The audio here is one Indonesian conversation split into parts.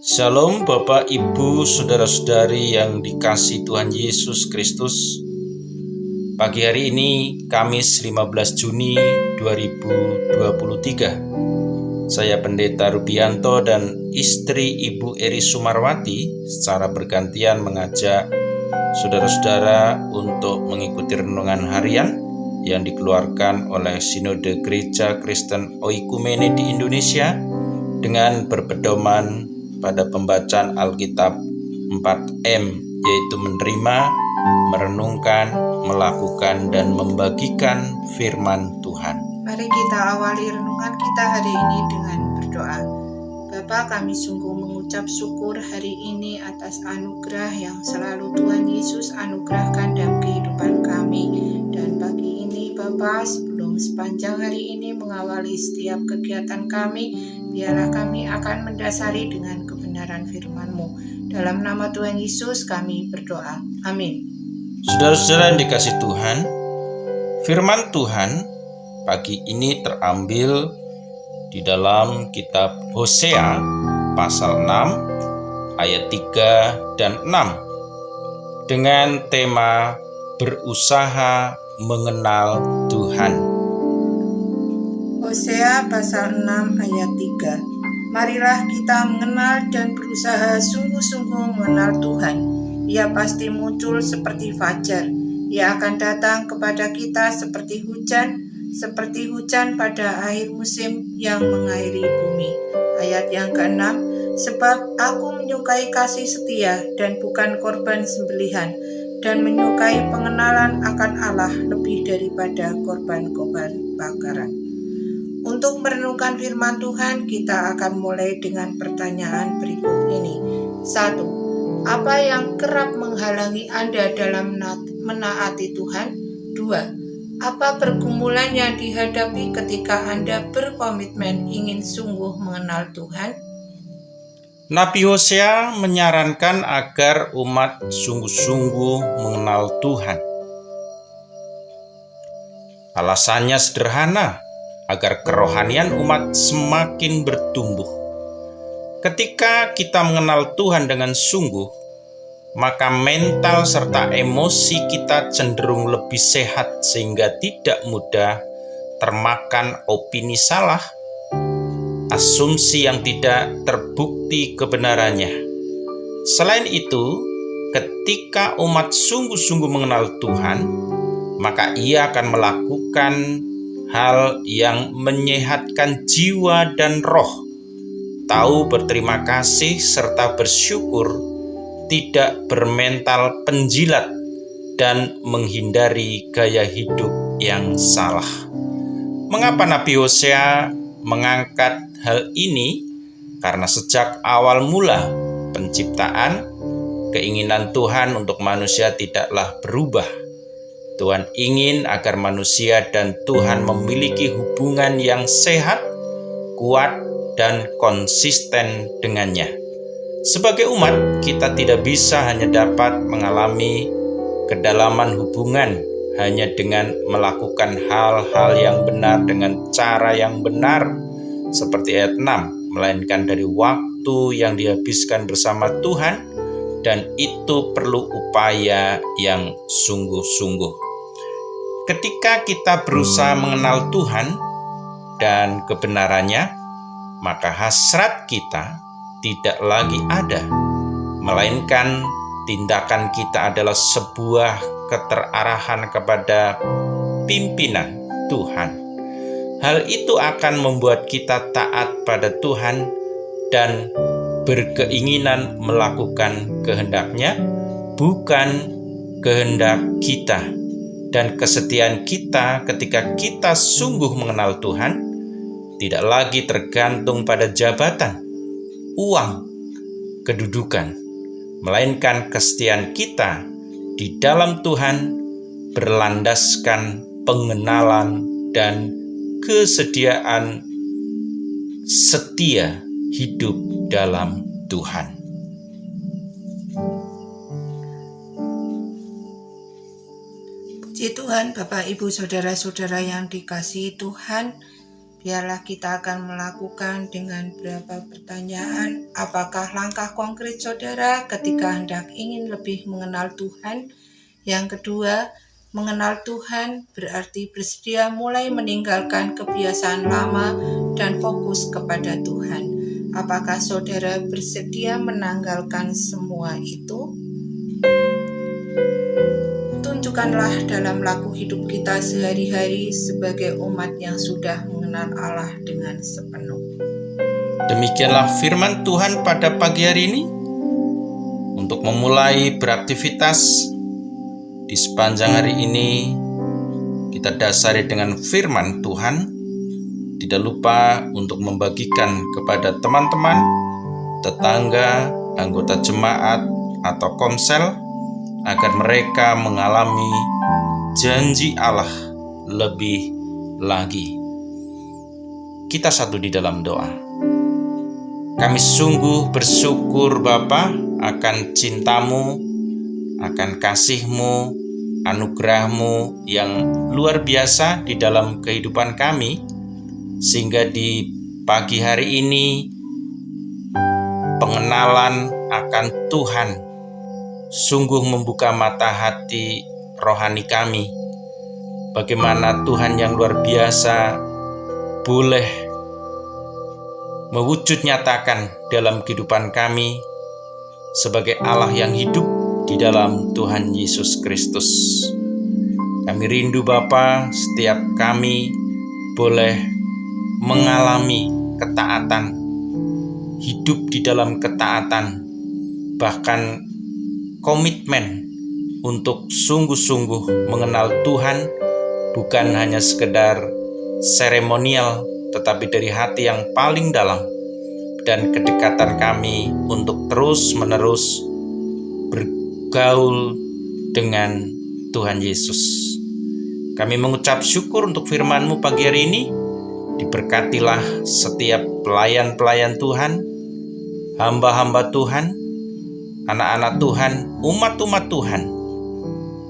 Shalom Bapak, Ibu, Saudara-saudari yang dikasihi Tuhan Yesus Kristus. Pagi hari ini, Kamis 15 Juni 2023. Saya Pendeta Rubianto dan istri Ibu Eri Sumarwati secara bergantian mengajak saudara-saudara untuk mengikuti renungan harian yang dikeluarkan oleh Sinode Gereja Kristen Oikumene di Indonesia dengan berpedoman pada pembacaan Alkitab 4M, yaitu menerima, merenungkan, melakukan, dan membagikan firman Tuhan. Mari kita awali renungan kita hari ini dengan berdoa. Bapa, kami sungguh mengucap syukur hari ini atas anugerah yang selalu Tuhan Yesus anugerahkan dalam kehidupan kami. Dan pagi ini Bapa, sebelum sepanjang hari ini mengawali setiap kegiatan kami, biarlah kami akan mendasari dengan kebenaran firman-Mu. Dalam nama Tuhan Yesus kami berdoa. Amin. Saudara-saudara yang dikasihi Tuhan, firman Tuhan pagi ini terambil di dalam kitab Hosea pasal 6 ayat 3 dan 6 dengan tema berusaha mengenal Tuhan. Hosea pasal 6 ayat 3. Marilah kita mengenal dan berusaha sungguh-sungguh mengenal Tuhan. Ia pasti muncul seperti fajar. Ia akan datang kepada kita seperti hujan pada akhir musim yang mengairi bumi. Ayat yang ke-6, sebab aku menyukai kasih setia dan bukan korban sembelihan, dan menyukai pengenalan akan Allah lebih daripada korban-korban bakaran. Untuk merenungkan firman Tuhan, kita akan mulai dengan pertanyaan berikut ini. 1. Apa yang kerap menghalangi Anda dalam menaati Tuhan? 2. Apa pergumulan yang dihadapi ketika Anda berkomitmen ingin sungguh mengenal Tuhan? Nabi Hosea menyarankan agar umat sungguh-sungguh mengenal Tuhan. Alasannya sederhana, agar kerohanian umat semakin bertumbuh. Ketika kita mengenal Tuhan dengan sungguh, maka mental serta emosi kita cenderung lebih sehat sehingga tidak mudah termakan opini salah, asumsi yang tidak terbukti kebenarannya. Selain itu, ketika umat sungguh-sungguh mengenal Tuhan, maka ia akan melakukan hal yang menyehatkan jiwa dan roh, tahu berterima kasih serta bersyukur, tidak bermental penjilat, dan menghindari gaya hidup yang salah. Mengapa Nabi Hosea mengangkat hal ini? Karena sejak awal mula penciptaan, keinginan Tuhan untuk manusia tidaklah berubah. Tuhan ingin agar manusia dan Tuhan memiliki hubungan yang sehat, kuat, dan konsisten dengannya. Sebagai umat, kita tidak bisa hanya dapat mengalami kedalaman hubungan hanya dengan melakukan hal-hal yang benar dengan cara yang benar seperti ayat 6, melainkan dari waktu yang dihabiskan bersama Tuhan, dan itu perlu upaya yang sungguh-sungguh. Ketika kita berusaha mengenal Tuhan dan kebenarannya, maka hasrat kita tidak lagi ada, melainkan tindakan kita adalah sebuah keterarahan kepada pimpinan Tuhan. Hal itu akan membuat kita taat pada Tuhan dan berkeinginan melakukan kehendak-Nya, bukan kehendak kita. Dan kesetiaan kita ketika kita sungguh mengenal Tuhan tidak lagi tergantung pada jabatan, uang, kedudukan, melainkan kesetiaan kita di dalam Tuhan berlandaskan pengenalan dan kesediaan setia hidup dalam Tuhan. Puji Tuhan, Bapak, Ibu, Saudara-saudara yang dikasihi Tuhan. Biarlah kita akan melakukan dengan beberapa pertanyaan. Apakah langkah konkret saudara ketika hendak ingin lebih mengenal Tuhan? Yang kedua, mengenal Tuhan berarti bersedia mulai meninggalkan kebiasaan lama dan fokus kepada Tuhan. Apakah saudara bersedia menanggalkan semua itu? Tunjukkanlah dalam laku hidup kita sehari-hari sebagai umat yang sudah mengenal Allah dengan sepenuh. Demikianlah firman Tuhan pada pagi hari ini. Untuk memulai beraktivitas di sepanjang hari ini, kita dasari dengan firman Tuhan. Tidak lupa untuk membagikan kepada teman-teman, tetangga, anggota jemaat, atau komsel, agar mereka mengalami janji Allah lebih lagi. Kita satu di dalam doa. Kami sungguh bersyukur Bapa akan cintamu, akan kasih-Mu, anugerah-Mu yang luar biasa di dalam kehidupan kami, sehingga di pagi hari ini pengenalan akan Tuhan sungguh membuka mata hati rohani kami. Bagaimana Tuhan yang luar biasa boleh mewujud nyatakan dalam kehidupan kami sebagai Allah yang hidup di dalam Tuhan Yesus Kristus. Kami rindu Bapa, setiap kami boleh mengalami ketaatan, hidup di dalam ketaatan, bahkan komitmen untuk sungguh-sungguh mengenal Tuhan, bukan hanya sekedar seremonial, tetapi dari hati yang paling dalam, dan kedekatan kami untuk terus-menerus bergaul dengan Tuhan Yesus. Kami mengucap syukur untuk firman-Mu pagi hari ini. Diberkatilah setiap pelayan-pelayan Tuhan, hamba-hamba Tuhan, anak-anak Tuhan, umat-umat Tuhan,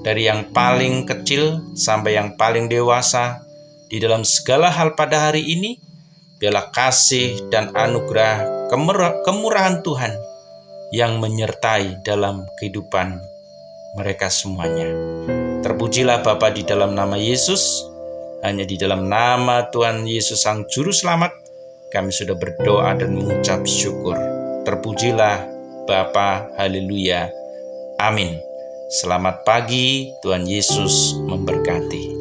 dari yang paling kecil sampai yang paling dewasa, di dalam segala hal pada hari ini, biarlah kasih dan anugerah kemurahan Tuhan yang menyertai dalam kehidupan mereka semuanya. Terpujilah Bapa di dalam nama Yesus, hanya di dalam nama Tuhan Yesus Sang Juru Selamat, kami sudah berdoa dan mengucap syukur. Terpujilah Bapa, haleluya, amin. Selamat pagi, Tuhan Yesus memberkati.